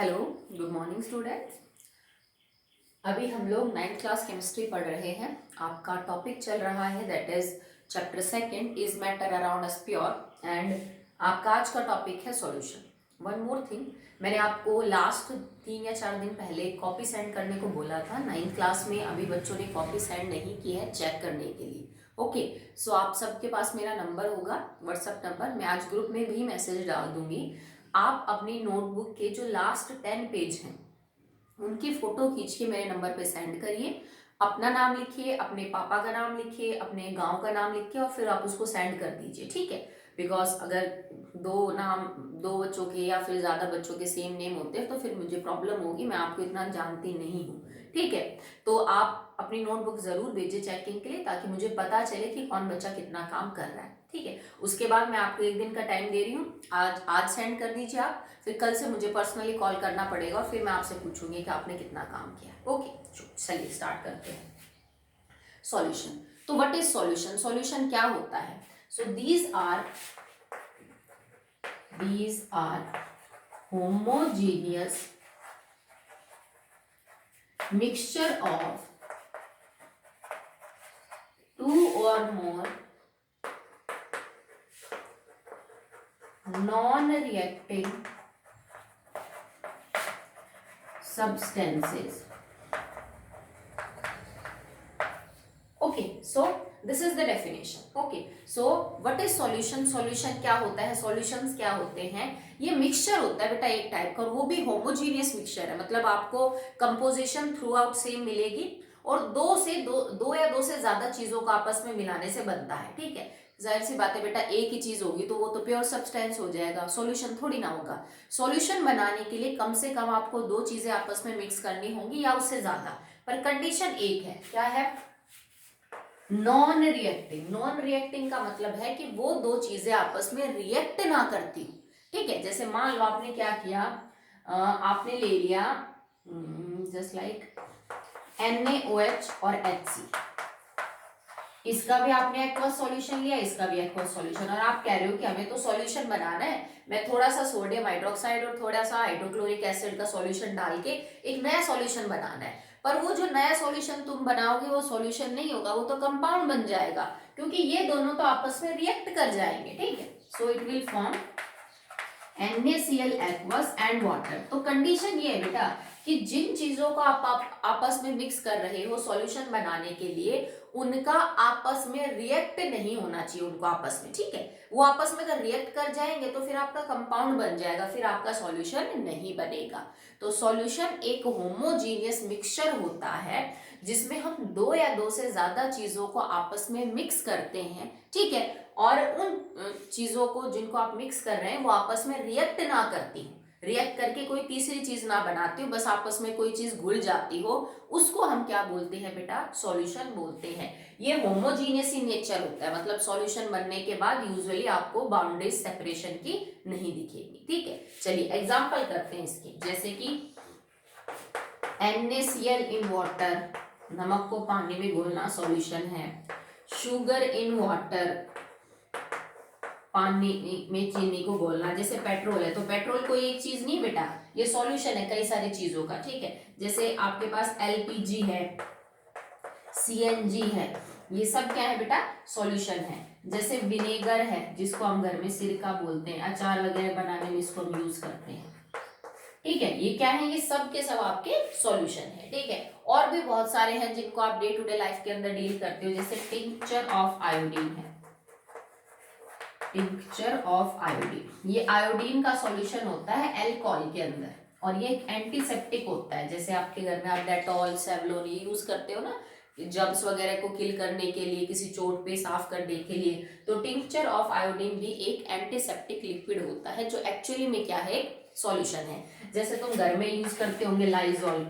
Hello, good morning students. अभी हम लोग 9th क्लास केमिस्ट्री पढ़ रहे हैं। आपका टॉपिक चल रहा है that is chapter second is matter around us pure and आपका आज का टॉपिक है सॉल्यूशन। वन मोर थिंग, मैंने आपको लास्ट 3 या 4 दिन पहले कॉपी सेंड करने को बोला था। 9th क्लास में अभी बच्चों ने कॉपी सेंड नहीं की है चेक करने के लिए। ओके, सो आप सबके पास मेरा नंबर होगा, व्हाट्सएप नंबर। मैं आज ग्रुप में भी मैसेज डाल दूंगी। आप अपनी नोटबुक के जो लास्ट 10 पेज हैं उनकी फोटो खींच के मेरे नंबर पे सेंड करिए। अपना नाम लिखिए, अपने पापा का नाम लिखिए, अपने गांव का नाम लिखिए और फिर आप उसको सेंड कर दीजिए, ठीक है। बिकॉज अगर दो बच्चों के या फिर ज्यादा बच्चों के सेम नेम होते हैं तो फिर मुझे प्रॉब्लम होगी, मैं आपको इतना जानती नहीं हूँ, ठीक है। तो आप अपनी नोटबुक जरूर भेजिए चेकिंग के लिए ताकि मुझे पता चले कि कौन बच्चा कितना काम कर रहा है, ठीक है। उसके बाद मैं आपको 1 दिन का टाइम दे रही हूँ, आज सेंड कर दीजिए आप, फिर कल से मुझे पर्सनली कॉल करना पड़ेगा और फिर मैं आपसे पूछूंगी कि आपने कितना काम किया। ओके, चलिए स्टार्ट करते हैं। सॉल्यूशन। तो व्हाट इज सॉल्यूशन? सॉल्यूशन क्या होता है? सो these are homogeneous mixture of two or more non-reacting substances. Okay, so this is the definition. Okay, so what is solution? Solution क्या होता है? सॉल्यूशंस क्या होते हैं? ये मिक्सचर होता है बेटा एक टाइप का, और वो भी होमोजीनियस मिक्सचर है। मतलब आपको कंपोजिशन थ्रू आउट सेम मिलेगी और दो या दो से ज्यादा चीजों को आपस में मिलाने से बनता है, ठीक है। जाहिर सी बात है बेटा, एक ही चीज होगी तो वो तो प्योर सब्सटेंस हो जाएगा, सॉल्यूशन थोड़ी ना होगा। सॉल्यूशन बनाने के लिए कम से कम आपको दो चीजें आपस में मिक्स करनी होंगी या उससे ज्यादा, पर कंडीशन एक है। क्या है? Non reacting. नॉन रिएक्टिंग का मतलब है कि वो दो चीजें आपस में रिएक्ट ना करती, ठीक है। जैसे मान लो आपने क्या किया, आपने ले लिया जस्ट लाइक NaOH और HC, इसका भी आपने एक्वस सॉल्यूशन लिया, इसका भी एक्वस सॉल्यूशन, और आप कह रहे हो कि हमें तो सॉल्यूशन बनाना है, मैं थोड़ा सा सोडियम हाइड्रोक्साइड और थोड़ा सा हाइड्रोक्लोरिक एसिड का सॉल्यूशन डाल के एक नया सॉल्यूशन बनाना है। पर वो जो नया सॉल्यूशन तुम बनाओगे वो सॉल्यूशन नहीं होगा, वो तो कंपाउंड बन जाएगा, क्योंकि ये दोनों तो आपस में रिएक्ट कर जाएंगे, ठीक है। So it will form NaCl aqueous and water. तो कंडीशन ये है बेटा कि जिन चीजों को आप आपस में मिक्स कर रहे हो सॉल्यूशन बनाने के लिए, उनका आपस में रिएक्ट नहीं होना चाहिए, उनको आपस में, ठीक है। वो आपस में अगर रिएक्ट कर जाएंगे तो फिर आपका कंपाउंड बन जाएगा, फिर आपका सॉल्यूशन नहीं बनेगा। तो सॉल्यूशन एक होमोजीनियस मिक्सचर होता है जिसमें हम दो या दो से ज्यादा चीजों को आपस में मिक्स करते हैं, ठीक है। और उन चीजों को जिनको आप मिक्स कर रहे हैं वो आपस में रिएक्ट ना करती हो, रिएक्ट करके कोई तीसरी चीज ना बनाती हो, बस आपस में कोई चीज घुल जाती हो, उसको हम क्या बोलते हैं बेटा? सॉल्यूशन बोलते हैं। ये होमोजीनियस ही नेचर होता है, मतलब सॉल्यूशन बनने के बाद यूजुअली आपको बाउंड्री सेपरेशन की नहीं दिखेगी, ठीक है। चलिए एग्जांपल करते हैं इसके, जैसे कि NaCl इन वाटर, नमक को पानी में घोलना सॉल्यूशन है। शुगर इन वाटर, पानी में चीनी को घोलना। जैसे पेट्रोल है तो पेट्रोल कोई एक चीज नहीं बेटा, ये सॉल्यूशन है कई सारी चीजों का, ठीक है। जैसे आपके पास LPG है, CNG है, ये सब क्या है बेटा? सॉल्यूशन है। जैसे विनेगर है जिसको हम घर में सिरका बोलते हैं, अचार वगैरह बनाने में इसको हम यूज करते हैं, ठीक है। ये क्या है? ये सब के सब आपके सॉल्यूशन है, ठीक है। और भी बहुत सारे हैं जिनको आप डे टू डे लाइफ के अंदर डील करते हो, जैसे टिंक्चर ऑफ आयोडीन है, टिंक्चर ऑफ आयोडीन, ये आयोडीन का सॉल्यूशन होता है अल्कोहल के अंदर, और ये एक एंटीसेप्टिक होता है। जैसे आपके घर में आप डेटॉल, सेवलोन ये यूज करते हो ना जर्म्स वगैरह को किल करने के लिए, किसी चोट पे साफ करने के लिए, तो टिंक्चर ऑफ आयोडीन भी एक एंटीसेप्टिक लिक्विड होता है जो एक्चुअली में क्या है? एक सॉल्यूशन है। जैसे तुम घर में यूज करते होंगे लाइजॉल,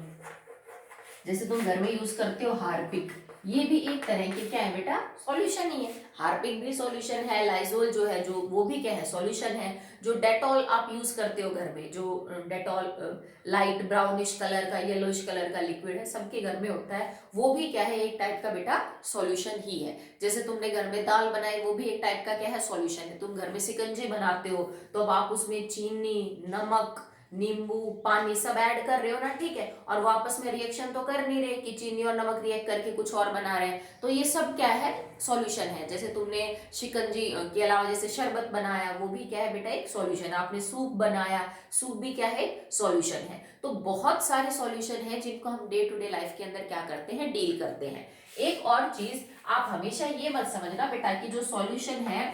जैसे तुम घर में यूज करते हो हार्पिक, ये भी एक तरह के क्या है बेटा? सॉल्यूशन ही है। हार्पिक भी सॉल्यूशन है, लाइजोल जो है जो वो भी क्या है? सॉल्यूशन है। जो डेटॉल आप यूज करते हो घर में, जो डेटॉल लाइट ब्राउनिश कलर का, येलोइश कलर का लिक्विड है, सबके घर में होता है, वो भी क्या है? एक टाइप का बेटा सॉल्यूशन ही है। जैसे तुमने घर में दाल बनाई, वो भी एक टाइप का क्या है? सॉल्यूशन है। तुम घर में शिकंजी बनाते हो तो अब आप उसमें चीनी, नमक, नींबू, पानी सब ऐड कर रहे हो ना, ठीक है, और वो आपस में रिएक्शन तो कर नहीं रहे कि चीनी और नमक रिएक्ट करके कुछ और बना रहे हैं, तो ये सब क्या है, सॉल्यूशन है। जैसे तुमने शिकंजी के अलावा जैसे शरबत बनाया, वो भी क्या है बेटा, एक सॉल्यूशन। आपने सूप बनाया, सूप भी क्या है, सॉल्यूशन है। तो बहुत सारे सॉल्यूशन हैं जिनको हम डे टू डे लाइफ के अंदर क्या करते हैं, डील करते हैं। एक और चीज आप हमेशा ये मत समझना बेटा कि जो सॉल्यूशन है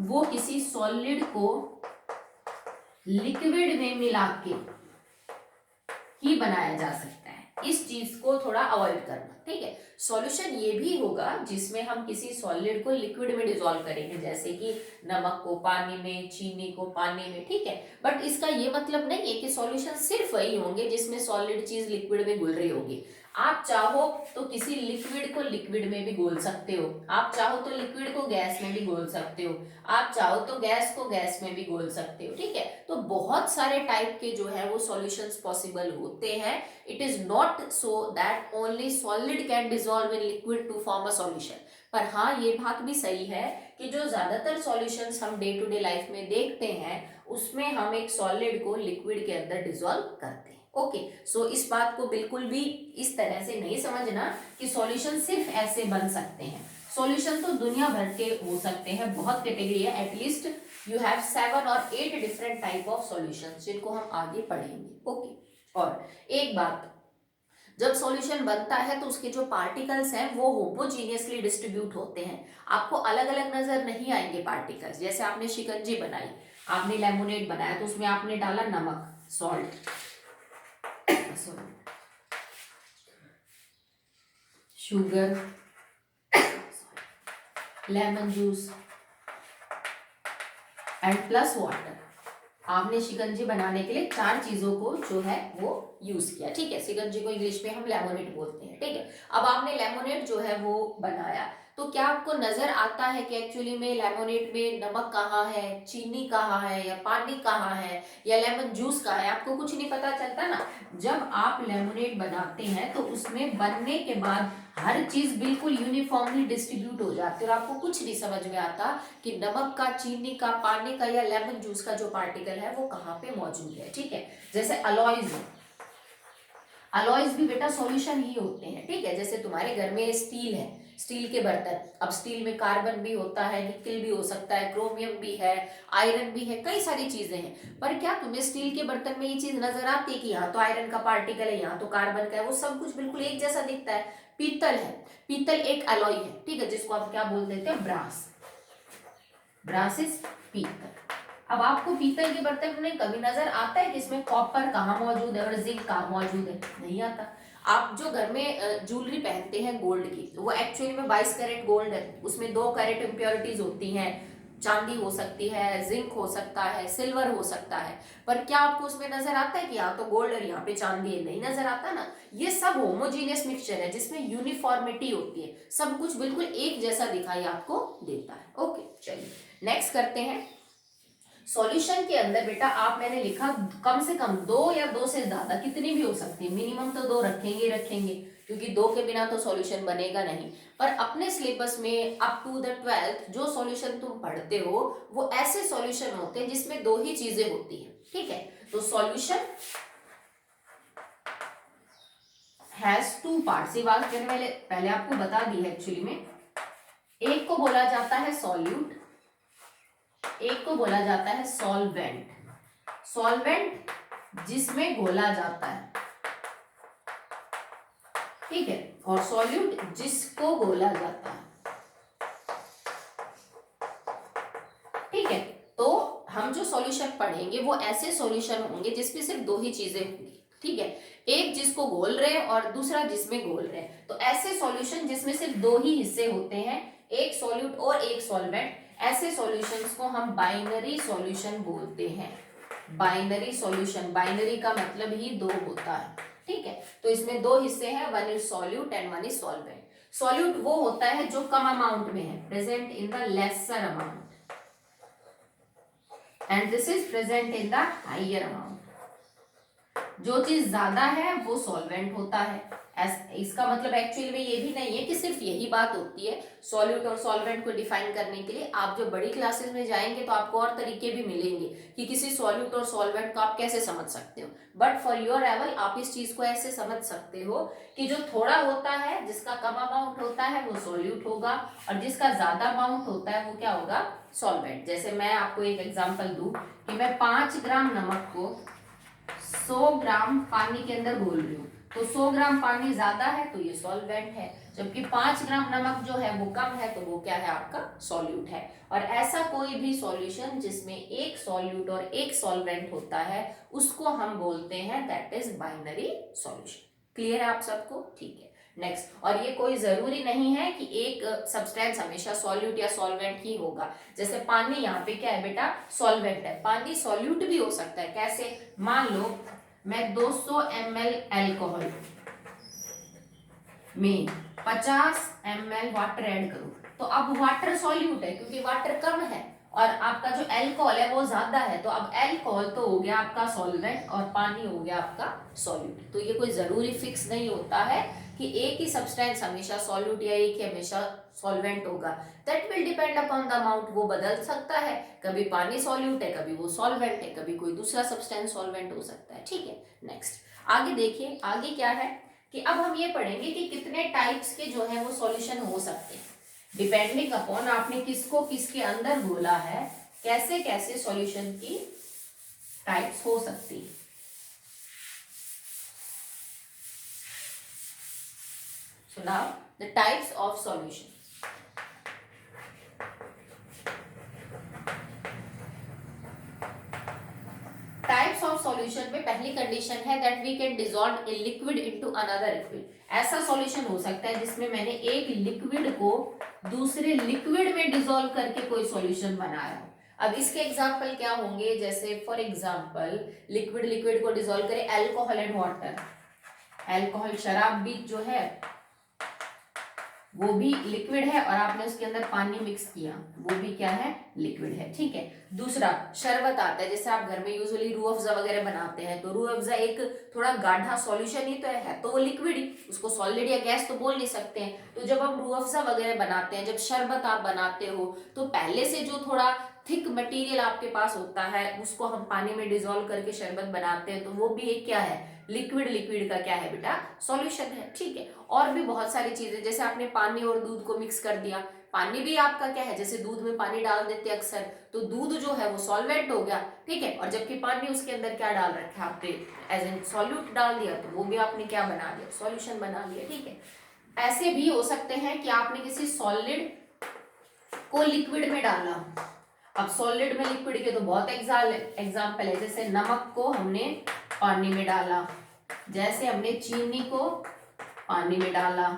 वो किसी सॉलिड को लिक्विड में मिला के ही बनाया जा सकता है। इस चीज को थोड़ा अवॉइड करना, ठीक है। सॉल्यूशन ये भी होगा जिसमें हम किसी सॉलिड को लिक्विड में डिसॉल्व करेंगे, जैसे कि नमक को पानी में, चीनी को पानी में, ठीक है। बट इसका ये मतलब नहीं है कि सॉल्यूशन सिर्फ वही होंगे जिसमें सॉलिड चीज लिक्विड में घुल रही होगी। आप चाहो तो किसी लिक्विड को लिक्विड में भी घोल सकते हो, आप चाहो तो लिक्विड को गैस में भी घोल सकते हो, आप चाहो तो गैस को गैस में भी घोल सकते हो, ठीक है। तो बहुत सारे टाइप के जो है वो सॉल्यूशंस पॉसिबल होते हैं। It is not so that only solid can dissolve in liquid to form a solution. पर हाँ, ये बात भी सही है कि जो ज्यादातर सॉल्यूशंस हम डे टू डे लाइफ में देखते हैं उसमें हम एक सॉलिड को लिक्विड के अंदर डिसॉल्व करते हैं। ओके, सो इस बात को बिल्कुल भी इस तरह से नहीं समझना कि सॉल्यूशन सिर्फ ऐसे बन सकते हैं। सॉल्यूशन तो दुनिया भर के हो सकते हैं, बहुत कैटेगरी है। एटलीस्ट यू हैव 7 और 8 डिफरेंट टाइप ऑफ सॉल्यूशंस जिनको हम आगे पढ़ेंगे। ओके, और एक बात, जब सॉल्यूशन बनता है तो उसके जो पार्टिकल्स हैं वो होमोजीनियसली डिस्ट्रीब्यूट होते हैं। आपको अलग अलग नजर नहीं आएंगे पार्टिकल्स। जैसे आपने शिकंजी बनाई, आपने लेमोनेड बनाया, तो उसमें आपने डाला नमक, salt, sugar, lemon juice and plus water. आपने शिकंजी बनाने के लिए 4 चीजों को जो है वो यूज किया, ठीक है। शिकंजी को इंग्लिश में हम लेमोनेड बोलते हैं, ठीक है। अब आपने लेमोनेड जो है वो बनाया, तो क्या आपको नजर आता है कि एक्चुअली में लेमोनेड में नमक कहाँ है, चीनी कहाँ है, या पानी कहाँ है, या लेमन जूस कहाँ है? आपको कुछ नहीं पता चलता ना। जब आप लेमोनेड बनाते हैं तो उसमें बनने के बाद हर चीज बिल्कुल यूनिफॉर्मली डिस्ट्रीब्यूट हो जाती है और आपको कुछ नहीं समझ में आता कि नमक का, चीनी का, पानी का या लेमन जूस का जो पार्टिकल है वो कहाँ पे मौजूद है, ठीक है। जैसे अलॉयज, अलॉयज भी बेटा सॉल्यूशन ही होते हैं, ठीक है। जैसे तुम्हारे घर में स्टील है, स्टील के बर्तन, अब स्टील में कार्बन भी होता है, निकल भी हो सकता है, क्रोमियम भी है, आयरन भी है, कई सारी चीजें हैं। पर क्या तुम्हें स्टील के बर्तन में ये चीज नजर आती है कि यहाँ तो आयरन का पार्टिकल है, यहाँ तो कार्बन का है? वो सब कुछ बिल्कुल एक जैसा दिखता है। पीतल है, पीतल एक अलॉय है, ठीक है, जिसको आप क्या बोल देते हैं, ब्रास। ब्रास इज पीतल। अब आपको पीतल के बर्तन में कभी नजर आता है कि इसमें कॉपर कहाँ मौजूद है और जिंक कहाँ मौजूद है? नहीं आता। आप जो घर में ज्वेलरी पहनते हैं गोल्ड की, वो एक्चुअली में 22 कैरेट गोल्ड है, उसमें 2 कैरेट इम्प्योरिटीज होती हैं। चांदी हो सकती है, जिंक हो सकता है, सिल्वर हो सकता है, पर क्या आपको उसमें नजर आता है कि यहाँ तो गोल्ड और यहाँ पे चांदी है? नहीं नजर आता ना। ये सब होमोजीनियस मिक्सचर है जिसमें यूनिफॉर्मिटी होती है, सब कुछ बिल्कुल एक जैसा दिखाई आपको देता है। ओके, चलिए नेक्स्ट करते हैं। सॉल्यूशन के अंदर बेटा आप, मैंने लिखा कम से कम 2 या 2 से ज्यादा, कितनी भी हो सकती है, मिनिमम तो 2 रखेंगे ही रखेंगे, क्योंकि 2 के बिना तो सॉल्यूशन बनेगा नहीं। पर अपने सिलेबस में अप टू द 12th जो सॉल्यूशन तुम पढ़ते हो वो ऐसे सॉल्यूशन होते हैं जिसमें 2 ही चीजें होती है, ठीक है। तो सॉल्यूशन हैज 2 पार्ट्स। ये बात मैंने पहले आपको बता दी है एक्चुअली में। एक को बोला जाता है सॉल्यूट, एक को बोला जाता है सॉल्वेंट। सॉल्वेंट जिसमें घोला जाता है, ठीक है, और सॉल्यूट जिसको घोला जाता है, ठीक है। तो हम जो सॉल्यूशन पढ़ेंगे वो ऐसे सॉल्यूशन होंगे जिसमें सिर्फ 2 ही चीजें होंगी, ठीक है। एक जिसको घोल रहे हैं और दूसरा जिसमें घोल रहे हैं। तो ऐसे सॉल्यूशन जिसमें सिर्फ 2 ही हिस्से होते हैं, एक सॉल्यूट और एक सॉल्वेंट, ऐसे सॉल्यूशंस को हम बाइनरी सॉल्यूशन बोलते हैं। बाइनरी सॉल्यूशन, बाइनरी का मतलब ही 2 होता है, ठीक है। तो इसमें 2 हिस्से हैं, 1 is solute and 1 is solvent. Solute वो होता है जो कम अमाउंट में है, present in the lesser amount, and this is present in the higher amount. जो चीज ज्यादा है वो सॉल्वेंट होता है, इसका मतलब एक्चुअली में ये भी नहीं है कि सिर्फ यही बात होती है सॉल्यूट और सॉल्वेंट को डिफाइन करने के लिए। आप जब बड़ी क्लासेस में जाएंगे तो आपको और तरीके भी मिलेंगे कि किसी सॉल्यूट और सॉल्वेंट को आप कैसे समझ सकते हो। बट फॉर योर लेवल आप इस चीज को ऐसे समझ सकते हो कि जो थोड़ा होता है, जिसका कम अमाउंट होता है वो सॉल्यूट होगा, और जिसका ज्यादा अमाउंट होता है वो क्या होगा, सॉल्वेंट। जैसे मैं आपको एक एग्जांपल दूं कि मैं 5 ग्राम नमक को 100 ग्राम पानी के अंदर घोल रही हूँ, तो 100 ग्राम पानी ज्यादा है तो ये सॉल्वेंट है, जबकि 5 ग्राम नमक जो है वो कम है तो वो क्या है, आपका सॉल्यूट है। और ऐसा कोई भी सॉल्यूशन जिसमें एक सॉल्यूट और एक सॉल्वेंट होता है उसको हम बोलते हैं that is binary solution. Clear है आप सबको? ठीक है। नेक्स्ट, और ये कोई जरूरी नहीं है कि एक सब्सटेंस हमेशा सॉल्यूट या सॉल्वेंट ही होगा। जैसे पानी यहाँ पे क्या है बेटा, सॉल्वेंट है, पानी सॉल्यूट भी हो सकता है। कैसे? मान लो मैं 200 ml एल्कोहल में 50 ml वाटर ऐड करूं, तो अब वाटर सॉल्यूट है क्योंकि वाटर कम है और आपका जो एल्कोहल है वो ज्यादा है, तो अब एल्कोहल तो हो गया आपका सॉल्वेंट और पानी हो गया आपका सॉल्यूट। तो ये कोई जरूरी फिक्स नहीं होता है कि एक ही सब्सटेंस हमेशा सॉल्यूट या एक ही हमेशा सॉल्वेंट होगा। That will depend upon the amount, वो बदल सकता है, कभी पानी सॉल्यूट है, कभी वो सॉल्वेंट है, कभी कोई दूसरा सब्सटेंस सॉल्वेंट हो सकता है। ठीक है। नेक्स्ट आगे देखिए, आगे क्या है कि अब हम ये पढ़ेंगे कि कितने टाइप्स के जो है वो सॉल्यूशन हो सकते हैं, डिपेंडिंग अपॉन आपने किसको किसके अंदर घोला है, कैसे कैसे सॉल्यूशन की टाइप्स हो सकती है। So now the types of solution. Types of solution में पहली कंडीशन है that we can dissolve a liquid into another liquid. ऐसा सॉल्यूशन हो सकता है जिसमें मैंने एक लिक्विड को दूसरे लिक्विड में डिसॉल्व करके कोई सॉल्यूशन बनाया हो। अब इसके एग्जांपल क्या होंगे, जैसे फॉर एग्जांपल लिक्विड लिक्विड को डिसॉल्व करे, अल्कोहल एंड वाटर। अल्कोहल शराब भी जो है वो भी लिक्विड है और आपने उसके अंदर पानी मिक्स किया, वो भी क्या है, लिक्विड है। ठीक है। दूसरा शरबत आता है, जैसे आप घर में यूजुअली रूह अफ़ज़ा वगैरह बनाते हैं, तो रूह अफ़ज़ा एक थोड़ा गाढ़ा सॉल्यूशन ही तो है, तो वो लिक्विड ही, उसको सॉलिड या गैस तो बोल नहीं सकते हैं। तो जब हम रूह अफ़ज़ा वगैरह बनाते हैं, जब शरबत आप बनाते हो, तो पहले से जो थोड़ा थिक मटेरियल आपके पास होता है उसको हम पानी में डिसॉल्व करके शरबत बनाते हैं, तो वो भी एक क्या है, लिक्विड। लिक्विड का क्या है बेटा, सॉल्यूशन है। ठीक है। और भी बहुत सारी चीजें, जैसे आपने पानी और दूध को मिक्स कर दिया, पानी भी आपका क्या है, जैसे दूध में पानी डाल देते हैं अक्सर, तो दूध जो है वो सॉल्वेंट हो गया। ठीक है। और जबकि पानी उसके अंदर क्या डाल रखा है आपने, एज एन सॉल्यूट डाल दिया, तो वो भी आपने क्या बना लिया, सॉल्यूशन बना लिया। ठीक है। ऐसे भी हो सकते हैं कि आपने किसी सॉलिड को लिक्विड में डाला। अब सॉलिड में लिक्विड के तो बहुत एग्जाम्पल है, जैसे नमक को हमने पानी में डाला, जैसे हमने चीनी को पानी में डाला।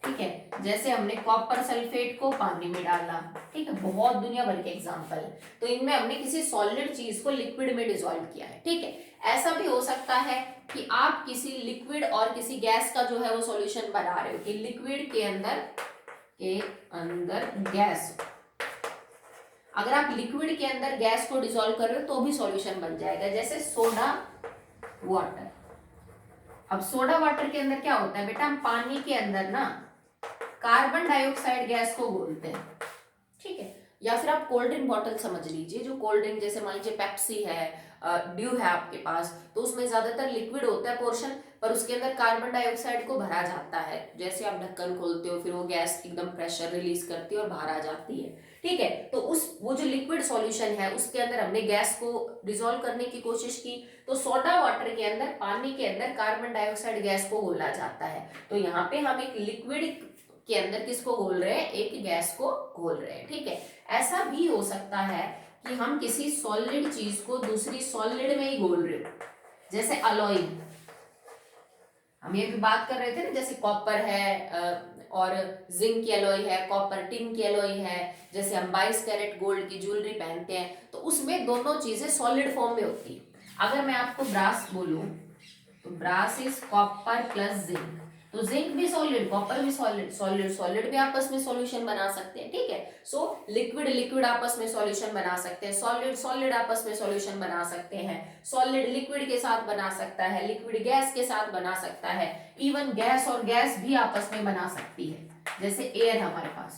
ठीक है। जैसे हमने कॉपर सल्फेट को पानी में डाला। ठीक है। बहुत दुनिया भर के एग्जाम्पल है। तो इनमें हमने किसी सॉलिड चीज को लिक्विड में डिसॉल्व किया है। ठीक है। ऐसा भी हो सकता है कि आप किसी लिक्विड और किसी गैस का जो है वो सॉल्यूशन बना रहे हो, कि लिक्विड के अंदर गैस, अगर आप लिक्विड के अंदर गैस को डिसॉल्व कर रहे हो तो भी सॉल्यूशन बन जाएगा, जैसे सोडा वाटर। अब सोडा वाटर के अंदर क्या होता है बेटा, हम पानी के अंदर ना कार्बन डाइऑक्साइड गैस को घोलते हैं। ठीक है। या फिर आप कोल्ड ड्रिंक बॉटल समझ लीजिए, जो कोल्ड ड्रिंक जैसे मान लीजिए पेप्सी है, ड्यू है आपके पास, तो उसमें ज्यादातर लिक्विड होता है पोर्शन, पर उसके अंदर कार्बन डाइऑक्साइड को भरा जाता है। जैसे आप ढक्कन खोलते हो फिर वो गैस एकदम प्रेशर रिलीज करती है और बाहर आ जाती है। ठीक है। तो वो जो लिक्विड सॉल्यूशन है उसके अंदर हमने गैस को डिसॉल्व करने की कोशिश की, तो सोडा वाटर के अंदर, पानी के अंदर कार्बन डाइऑक्साइड गैस को घोला जाता है। तो यहाँ पे हम एक लिक्विड के अंदर किसको घोल रहे हैं, एक गैस को घोल रहे हैं। ठीक है। ऐसा भी हो सकता है कि हम किसी सॉलिड चीज को दूसरी सॉलिड में ही घोल रहे हो, जैसे अलॉय। हम ये भी बात कर रहे थे ना, जैसे कॉपर है और जिंक की अलॉय है, कॉपर टिन की अलॉय है, जैसे हम 22 कैरेट गोल्ड की ज्वेलरी पहनते हैं, तो उसमें दोनों चीजें सॉलिड फॉर्म में होती है। अगर मैं आपको ब्रास बोलूं तो brass is copper plus zinc, तो जिंक भी सॉलिड, कॉपर भी सॉलिड, सॉलिड सॉलिड भी आपस में सॉल्यूशन बना सकते हैं, ठीक है। सो लिक्विड लिक्विड आपस में सॉल्यूशन बना सकते हैं, सॉलिड सॉलिड आपस में सॉल्यूशन बना सकते हैं, सॉलिड लिक्विड के साथ बना सकता है, लिक्विड गैस के साथ बना सकता है, इवन गैस और गैस भी आपस में बना सकती है। जैसे एयर हमारे पास,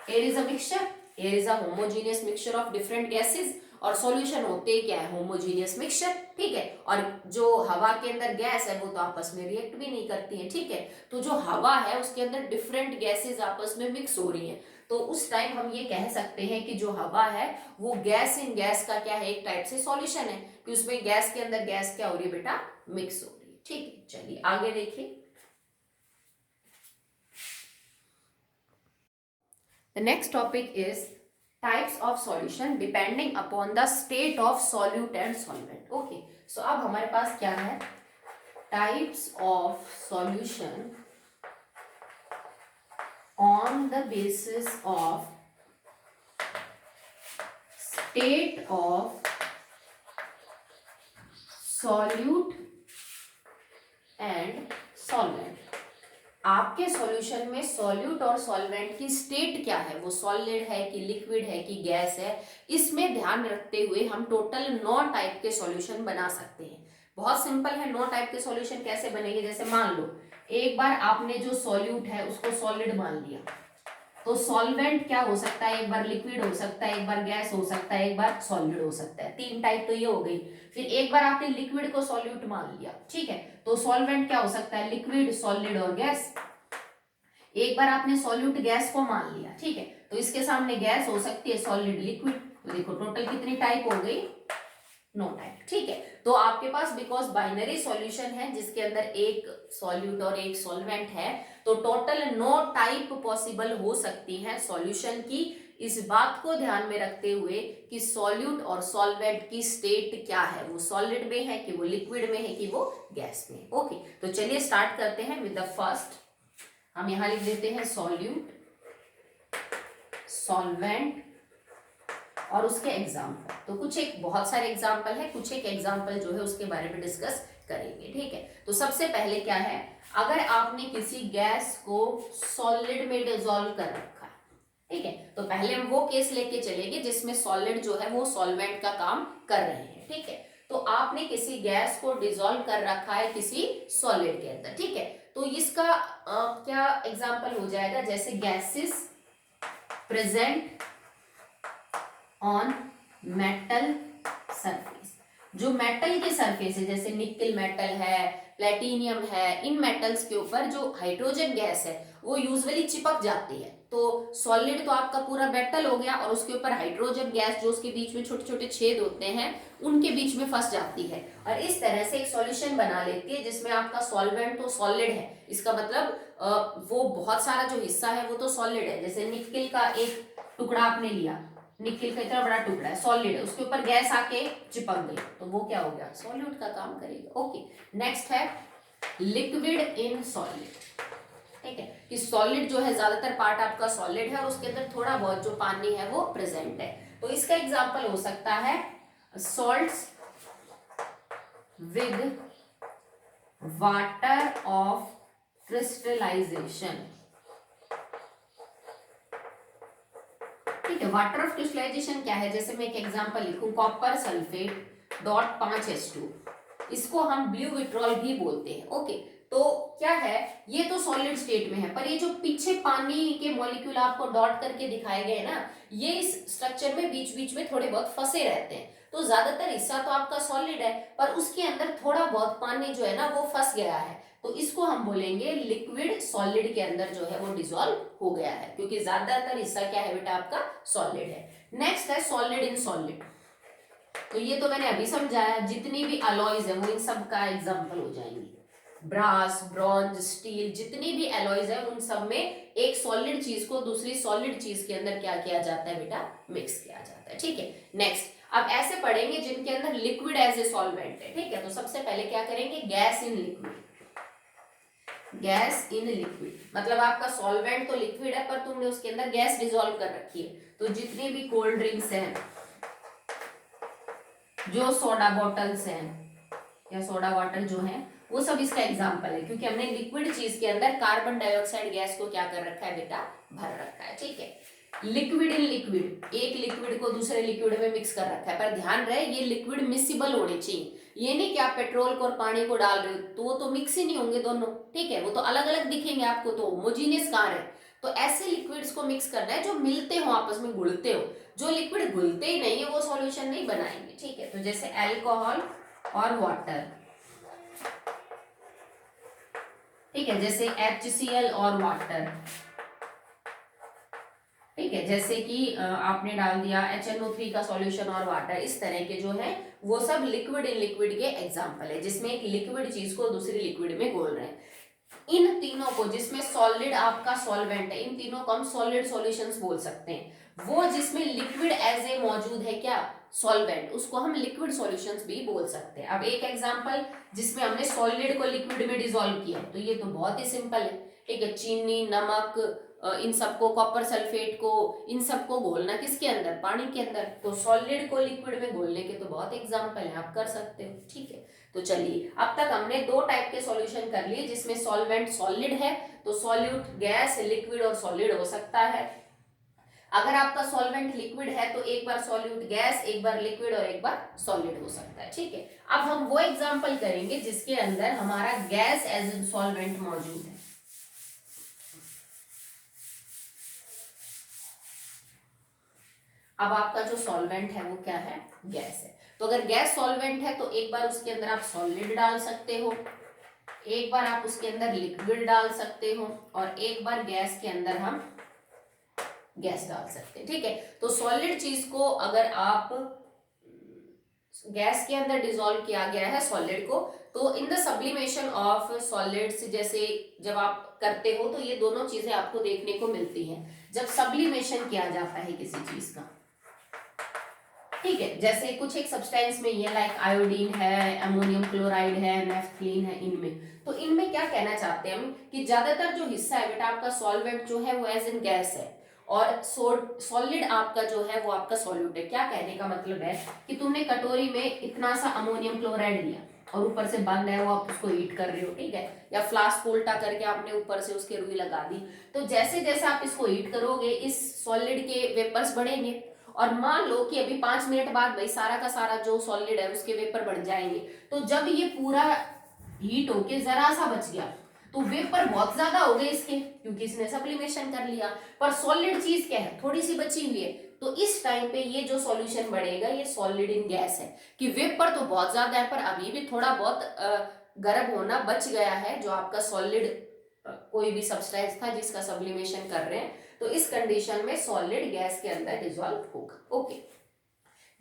air is a mixture, air is a homogeneous mixture of different gases, और सॉल्यूशन होते क्या है, होमोजेनियस मिक्सचर, ठीक है। और जो हवा के अंदर गैस है वो तो आपस में रिएक्ट भी नहीं करती है, ठीक है। तो जो हवा है उसके अंदर डिफरेंट गैसेस आपस में मिक्स हो रही हैं, तो उस टाइम हम ये कह सकते हैं कि जो हवा है वो गैस इन गैस का क्या है, एक टाइप से सॉल्यूशन है, कि उसमें गैस के अंदर गैस क्या हो रही है बेटा, मिक्स हो रही है, ठीक है। चलिए आगे देखिए, the next topic is types of solution depending upon the state of solute and solvent. Okay, so अब हमारे पास क्या है, types of solution on the basis of state of solute and solvent. आपके सॉल्यूशन में सॉल्यूट और solvent की state क्या है, वो सॉलिड है कि लिक्विड है कि गैस है, इसमें ध्यान रखते हुए हम टोटल 9 टाइप के सॉल्यूशन बना सकते हैं। बहुत सिंपल है, 9 टाइप के सॉल्यूशन कैसे बनेंगे, जैसे मान लो एक बार आपने जो सॉल्यूट है उसको सॉलिड मान लिया, तो सॉल्वेंट क्या हो सकता है, एक बार लिक्विड हो सकता है, एक बार गैस हो सकता है, एक बार सॉलिड हो सकता है, 3 टाइप तो ये हो गई। फिर एक बार आपने लिक्विड को सॉल्यूट मान लिया, ठीक है, तो सॉल्वेंट क्या हो सकता है, लिक्विड, सॉलिड और गैस। एक बार आपने सॉल्यूट गैस को मान लिया, ठीक है, तो इसके सामने गैस हो सकती है सॉलिड, लिक्विड, तो देखो टोटल कितनी टाइप हो गई, 9 टाइप, ठीक है। तो आपके पास बिकॉज बाइनरी सॉल्यूशन है जिसके अंदर एक सॉल्यूट और एक सॉल्वेंट है, तो टोटल 9 टाइप पॉसिबल हो सकती हैं सॉल्यूशन की। इस बात को ध्यान में रखते हुए कि सॉल्यूट और सॉल्वेंट की स्टेट क्या है, वो सॉलिड में है कि वो लिक्विड में है कि वो गैस में। ओके, तो चलिए स्टार्ट करते हैं विद द फर्स्ट। हम यहां लिख देते हैं सॉल्यूट, सॉल्वेंट और उसके एग्जाम्पल। तो कुछ एक बहुत सारे एग्जाम्पल है, कुछ एक एग्जाम्पल जो है उसके बारे में डिस्कस करेंगे, ठीक है। तो सबसे पहले क्या है, अगर आपने किसी गैस को सॉलिड में डिसॉल्व कर रखा है, ठीक है, तो पहले हम वो केस लेके चलेंगे जिसमें सॉलिड जो है वो सॉल्वेंट का काम कर रहे हैं, ठीक है। तो आपने किसी गैस को डिसॉल्व कर रखा है किसी सॉलिड के अंदर, ठीक है, तो इसका क्या एग्जाम्पल हो जाएगा, जैसे gases present on metal surface. जो मेटल के सरफेस है, जैसे निकल मेटल है, प्लेटिनियम है, इन मेटल्स के ऊपर जो हाइड्रोजन गैस है वो यूजुअली चिपक जाती है। तो सॉलिड तो आपका पूरा मेटल हो गया और उसके ऊपर हाइड्रोजन गैस जो उसके बीच में छोटे छोटे छेद होते हैं उनके बीच में फंस जाती है, और इस तरह से एक सॉल्यूशन बना लेती है जिसमें आपका सॉल्वेंट तो सॉलिड है, इसका मतलब वो बहुत सारा जो हिस्सा है वो तो सॉलिड है। जैसे निकल का एक टुकड़ा आपने लिया, निकल का इतना बड़ा टुकड़ा है, सॉलिड है, उसके ऊपर गैस आके चिपक गई, तो वो क्या हो गया, सॉल्यूट का काम करेगा। ओके, नेक्स्ट है लिक्विड इन सॉलिड, ठीक है, कि सॉलिड जो है ज्यादातर पार्ट आपका सॉलिड है और उसके अंदर थोड़ा बहुत जो पानी है वो प्रेजेंट है। तो इसका एग्जांपल हो सकता है salts with water of crystallization, ठीक है। वाटर ऑफ क्रिस्टलाइजेशन क्या है, जैसे मैं एक एग्जांपल लिखूं, कॉपर सल्फेट डॉट 5H2, इसको हम ब्लू विट्रॉल भी बोलते हैं। ओके, तो क्या है, ये तो सॉलिड स्टेट में है, पर ये जो पीछे पानी के मॉलिक्यूल आपको डॉट करके दिखाए गए ना, ये इस स्ट्रक्चर में बीच बीच में थोड़े बहुत फंसे रहते हैं। तो ज्यादातर हिस्सा तो आपका सॉलिड है, पर उसके अंदर थोड़ा बहुत पानी जो है ना वो फंस गया है, तो इसको हम बोलेंगे लिक्विड सॉलिड के अंदर जो है वो डिसॉल्व हो गया है, क्योंकि ज्यादातर हिस्सा क्या है बेटा आपका सॉलिड है। नेक्स्ट है सॉलिड इन सॉलिड, तो ये तो मैंने अभी समझाया, जितनी भी अलॉयज है वो इन सब का एग्जांपल हो जाएंगे, ब्रास, ब्रॉन्ज, स्टील, जितनी भी अलॉयज है उन सब में एक सॉलिड चीज को दूसरी सॉलिड चीज के अंदर क्या किया जाता है बेटा, मिक्स किया जाता है, ठीक है। नेक्स्ट, अब ऐसे पढ़ेंगे जिनके अंदर लिक्विड एज ए सॉल्वेंट है, ठीक है, तो सबसे पहले क्या करेंगे, gas in liquid. Gas in liquid मतलब आपका सॉल्वेंट तो लिक्विड है पर तुमने उसके अंदर गैस डिसॉल्व कर रखी है, तो जितनी भी कोल्ड ड्रिंक्स हैं, जो सोडा बॉटल्स हैं या सोडा वाटर जो है, वो सब इसका एग्जाम्पल है, क्योंकि हमने लिक्विड चीज के अंदर कार्बन डाइऑक्साइड गैस को क्या कर रखा है बेटा, भर रखा है। ठीक है, लिक्विड इन लिक्विड, एक लिक्विड को दूसरे लिक्विड में मिक्स कर रखा है, पर ध्यान रहे ये लिक्विड मिक्सिबल होने चाहिए। ये नहीं कि आप पेट्रोल को और पानी को डाल रहे हो तो वो तो मिक्स ही नहीं होंगे दोनों, ठीक है, वो तो अलग अलग दिखेंगे आपको, तो होमोजीनियस कहाँ है। तो ऐसे लिक्विड्स को मिक्स करना है जो मिलते हो, आपस में घुलते हो। जो लिक्विड घुलते ही नहीं है वो सॉल्यूशन नहीं बनाएंगे। ठीक है, तो जैसे अल्कोहल और वाटर, ठीक है, जैसे HCl और वाटर, ठीक है, जैसे कि आपने डाल दिया HNO3 का सॉल्यूशन और वाटर, इस तरह के जो है वो सब लिक्विड इन लिक्विड के एग्जांपल है, जिसमें एक लिक्विड चीज को दूसरी लिक्विड में घोल रहे हैं। इन तीनों को, जिसमें सॉलिड आपका सॉल्वेंट है, इन तीनों को हम सॉलिड सॉल्यूशंस बोल सकते हैं। वो जिसमें लिक्विड एज ए मौजूद है क्या, सॉल्वेंट, उसको हम लिक्विड सॉल्यूशंस भी बोल सकते हैं। अब एक एग्जांपल जिसमें हमने सॉलिड को लिक्विड में डिसॉल्व किया, तो ये तो बहुत ही सिंपल है। ठीक है, चीनी, नमक, इन सबको, कॉपर सल्फेट को, इन सबको घोलना किसके अंदर, पानी के अंदर। तो सॉलिड को लिक्विड में घोलने के तो बहुत एग्जांपल है, आप कर सकते हो। ठीक है, तो चलिए अब तक हमने दो टाइप के सॉल्यूशन कर लिए, जिसमें सॉल्वेंट सॉलिड है, तो सॉल्यूट गैस, लिक्विड और सॉलिड हो सकता है। अगर आपका सॉल्वेंट लिक्विड है तो एक बार सॉल्यूट गैस, एक बार लिक्विड और एक बार सॉलिड हो सकता है। ठीक है, अब हम वो एग्जांपल करेंगे जिसके अंदर हमारा गैस एज सॉल्वेंट मौजूद है। अब आपका जो सॉल्वेंट है वो क्या है, गैस है। तो अगर गैस सॉल्वेंट है तो एक बार उसके अंदर आप सॉलिड डाल सकते हो, एक बार आप उसके अंदर लिक्विड डाल सकते हो, और एक बार गैस के अंदर हम गैस डाल सकते हैं। ठीक है, तो सॉलिड चीज को अगर आप गैस के अंदर डिसॉल्व किया गया है सॉलिड को, तो in the sublimation of solids, जैसे जब आप करते हो तो ये दोनों चीजें आपको देखने को मिलती हैं जब सब्लिमेशन किया जाता है किसी चीज का। ठीक है, जैसे कुछ एक सब्सटेंस में ये लाइक आयोडीन है, अमोनियम क्लोराइड है, नेफ्थलीन है, इनमें तो इनमें क्या कहना चाहते हैं हम कि ज्यादातर जो हिस्सा है बेटा आपका सॉल्वेंट जो है वो एज इन गैस है, और सॉलिड आपका जो है वो आपका सॉल्यूट है। क्या कहने का मतलब है कि तुमने कटोरी में इतना सा अमोनियम क्लोराइड लिया और ऊपर से बंद है वो, आप उसको हीट कर रहे हो, ठीक है, या फ्लास्क उल्टा करके आपने ऊपर से उसके रुई लगा दी। तो जैसे जैसे आप इसको हीट करोगे इस सॉलिड के वेपर्स बढ़ेंगे, और मान लो कि अभी 5 मिनट बाद भाई सारा का सारा जो सॉलिड है उसके वेपर बढ़ जाएंगे। तो जब ये पूरा हीट होके जरा सा बच गया तो वेपर बहुत ज्यादा हो गए इसके, क्योंकि इसने सब्लिमेशन कर लिया। पर सॉलिड चीज क्या है, थोड़ी सी बची हुई है। तो इस टाइम पे ये जो सॉल्यूशन बढ़ेगा ये सॉलिड इन गैस है, कि वेपर तो बहुत ज्यादा है पर अभी भी थोड़ा बहुत गर्म होना बच गया है, जो आपका सॉलिड कोई भी सब्सटेंस था जिसका सब्लिमेशन कर रहे हैं। तो इस कंडीशन में सॉलिड गैस के अंदर डिसॉल्व होगा। ओके,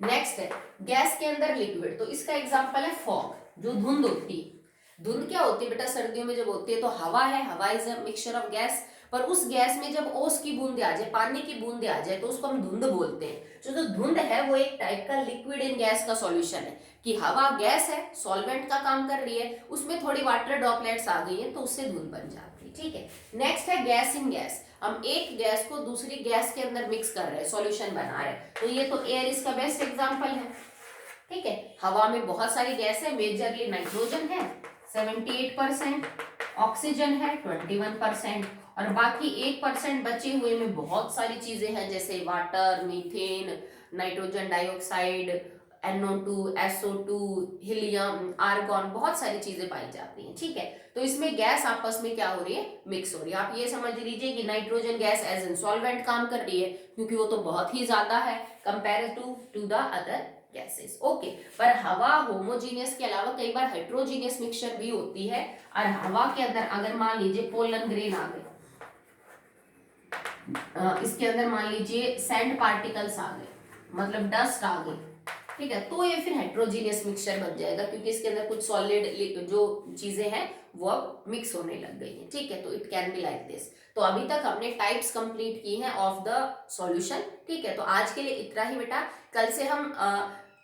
नेक्स्ट है गैस के अंदर लिक्विड। तो इसका एग्जांपल है फॉग, जो धुंध होती है। धुंध क्या होती है बेटा, सर्दियों में जब होती है तो हवा है, हवा is a mixture of gas, पर उस गैस में जब ओस की बूंदे आ जाए, पानी की बूंदे आ जाए, तो उसको हम धुंध बोलते हैं। जो धुंध है वो एक टाइप का लिक्विड इन गैस का सॉल्यूशन है, कि हवा गैस है, सॉल्वेंट का काम कर रही है, उसमें थोड़ी वाटर ड्रॉपलेट्स आ गई है तो उससे धुंध बन जाती है। ठीक है, नेक्स्ट है गैस इन गैस। हम एक गैस को दूसरी गैस के अंदर मिक्स कर रहे हैं, सॉल्यूशन बना रहे हैं। तो ये तो एयर इसका बेस्ट एग्जांपल है। ठीक है, हवा में बहुत सारी गैस है, मेजरली नाइट्रोजन है 78%, ऑक्सीजन है 21%, और बाकी 1% बचे हुए में बहुत सारी चीजें हैं, जैसे water, methane, nitrogen dioxide, NO2, SO2, helium, argon, बहुत सारी चीजें पाई जाती हैं। ठीक है, तो इसमें गैस आपस में क्या हो रही है, मिक्स हो रही है। आप ये समझ लीजिए कि nitrogen gas as an solvent काम कर रही है, क्योंकि वो तो बहुत ही ज्यादा है comparative to the other gases. Okay, पर हवा होमोजीनियस के अलावा कई बार हेट्रोजीनियस मिक्सचर भी होती है, और हवा के अंदर अगर मान लीजिए पोलन ग्रेन आ गए, इसके अंदर मान लीजिए सैंड पार्टिकल्स आ गए, मतलब डस्ट आ गई, ठीक है, तो ये फिर हेट्रोजीनियस मिक्सचर बन जाएगा, क्योंकि इसके अंदर कुछ सॉलिड जो चीजें हैं वो अब मिक्स होने लग गई हैं। ठीक है, तो it can be like this. तो अभी तक हमने टाइप्स कंप्लीट की हैं ऑफ द सॉल्यूशन। ठीक है, तो आज के लिए इतना ही बेटा। कल से हम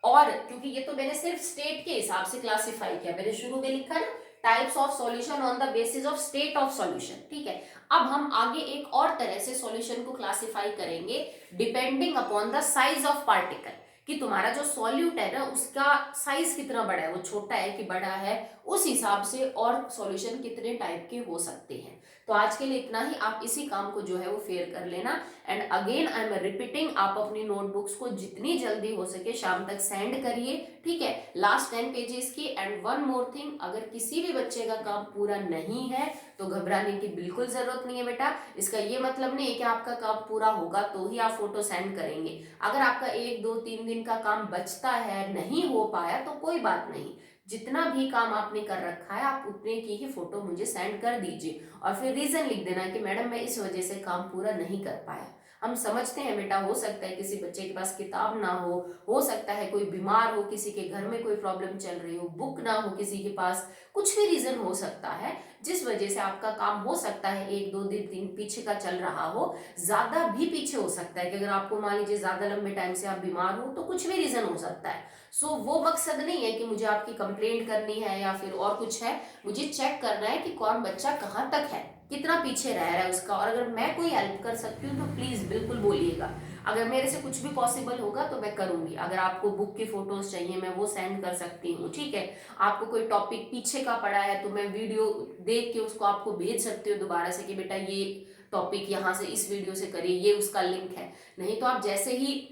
और क्योंकि ये तो मैंने सिर्फ स्टेट के हिसाब से क्लासिफाई किया, मैंने शुरू में लिखा ना types of solution on the basis of state of solution. ठीक है, अब हम आगे एक और तरह से सॉल्यूशन को क्लासिफाई करेंगे depending upon the size of particle, कि तुम्हारा जो सॉल्यूट है ना उसका साइज कितना बड़ा है, वो छोटा है कि बड़ा है, उस हिसाब से और सॉल्यूशन कितने टाइप के हो सकते हैं। तो आज के लिए इतना ही, आप इसी काम को जो है वो फेयर कर लेना। And again I am repeating, आप अपनी नोटबुक्स को जितनी जल्दी हो सके शाम तक सेंड करिए, ठीक है, लास्ट 10 पेजेस की। एंड वन मोर थिंग, अगर किसी भी बच्चे का काम पूरा नहीं है तो घबराने की बिल्कुल जरूरत नहीं है बेटा। इसका ये मतलब नहीं है कि आपका काम पूरा होगा तो ही आप फोटो सेंड करेंगे। अगर आपका 1 2 3 दिन का काम बचता है, नहीं हो पाया, तो कोई बात नहीं, जितना भी काम आपने कर रखा है आप उतने की ही फोटो मुझे सेंड कर दीजिए, और फिर रीजन लिख देना कि मैडम मैं इस वजह से काम पूरा नहीं कर पाया। हम समझते हैं बेटा, हो सकता है किसी बच्चे के पास किताब ना हो सकता है कोई बीमार हो, किसी के घर में कोई प्रॉब्लम चल रही हो, बुक ना हो किसी के पास, कुछ भी रीजन हो सकता है जिस वजह से आपका काम हो सकता है 1 2 दिन पीछे का चल रहा हो, ज्यादा भी पीछे हो सकता है कि अगर आपको मान लीजिए ज्यादा लंबे टाइम से आप बीमार हो तो कुछ भी रीजन हो सकता है। सो वो मकसद नहीं है कि मुझे आपकी कंप्लेंट करनी है या फिर और कुछ है, मुझे चेक करना है कि कौन बच्चा कहाँ तक है, कितना पीछे रह रहा है उसका, और अगर मैं कोई हेल्प कर सकती हूँ तो प्लीज बिल्कुल बोलिएगा। अगर मेरे से कुछ भी पॉसिबल होगा तो मैं करूंगी। अगर आपको बुक की फोटोज चाहिए मैं वो सेंड कर सकती हूँ, ठीक है। आपको कोई टॉपिक पीछे का पड़ा है तो मैं वीडियो देख के उसको आपको भेज सकती हूँ दोबारा से कि बेटा ये टॉपिक यहाँ से इस वीडियो से करिए, ये उसका लिंक है। नहीं तो आप जैसे ही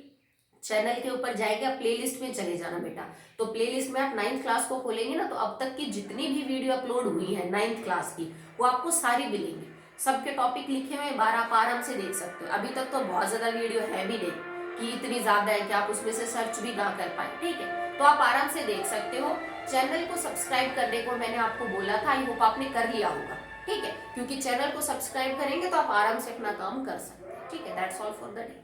चैनल के ऊपर जाएंगे आप प्लेलिस्ट में चले जाना बेटा, तो प्लेलिस्ट में आप 9th क्लास को खोलेंगे ना तो अब तक की जितनी भी वीडियो अपलोड हुई है 9th क्लास की वो आपको सारी मिलेंगी, सबके टॉपिक लिखे हुए बार आप आराम से देख सकते हो। अभी तक तो बहुत ज्यादा वीडियो है भी नहीं कि इतनी ज्यादा है कि आप उसमें से सर्च भी ना कर पाए, ठीक है, तो आप आराम से देख सकते हो। चैनल को सब्सक्राइब करने को मैंने आपको बोला था, आई होप आपने कर लिया होगा, ठीक है, क्योंकि चैनल को सब्सक्राइब करेंगे तो आप आराम से अपना काम कर सकते हैं, ठीक है। That's all for the day.